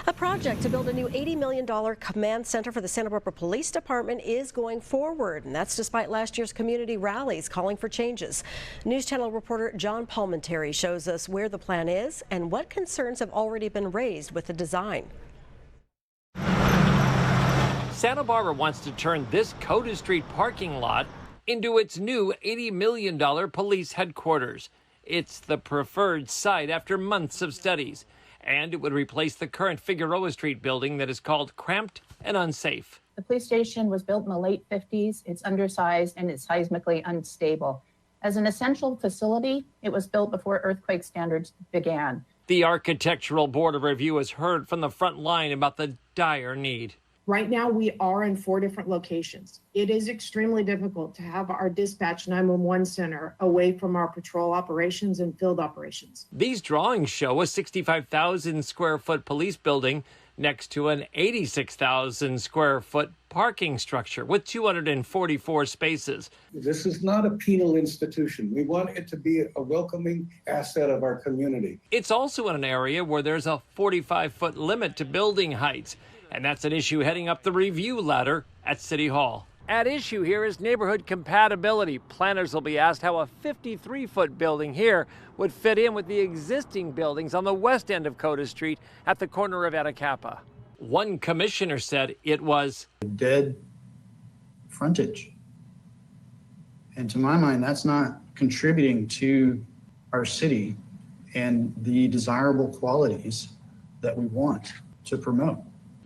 A project to build a new $80 million command center for the Santa Barbara Police Department is going forward, and that's despite last year's community rallies calling for changes. News Channel reporter John PALMINTERI shows us where the plan is and what concerns have already been raised with the design. Santa Barbara wants to turn this Coda Street parking lot into its new $80 million police headquarters. It's the preferred site after months of studies, and it would replace the current Figueroa Street building that is called cramped and unsafe. The police station was built in the late 50s. It's undersized and it's seismically unstable. As an essential facility, it was built before earthquake standards began. The Architectural Board of Review has heard from the front line about the dire need. Right now, we are in 4 different locations. It is extremely difficult to have our dispatch 911 center away from our patrol operations and field operations. These drawings show a 65,000 square foot police building next to an 86,000 square foot parking structure with 244 spaces. This is not a penal institution. We want it to be a welcoming asset of our community. It's also in an area where there's a 45-foot limit to building heights. And that's an issue heading up the review ladder at City Hall. At issue here is neighborhood compatibility. Planners will be asked how a 53-foot building here would fit in with the existing buildings on the west end of Coda Street at the corner of Anacapa. One commissioner said it was dead frontage. And to my mind, that's not contributing to our city and the desirable qualities that we want to promote.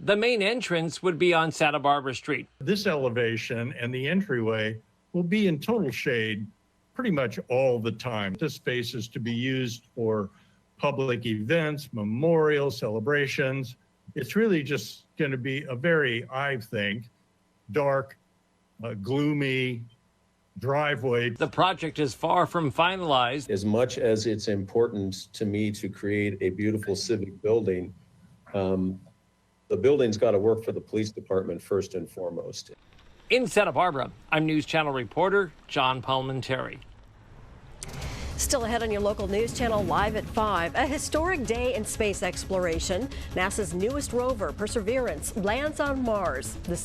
The main entrance would be on Santa Barbara Street. This elevation and the entryway will be in total shade pretty much all the time. This space is to be used for public events, memorial celebrations. It's really just going to be a very, I think, dark, gloomy driveway. The project is far from finalized. As much as it's important to me to create a beautiful civic building, the building's got to work for the police department first and foremost. In Santa Barbara, I'm News Channel reporter John PALMINTERI. Still ahead on your local News Channel live at 5. A historic day in space exploration. NASA's newest rover, Perseverance, lands on Mars. The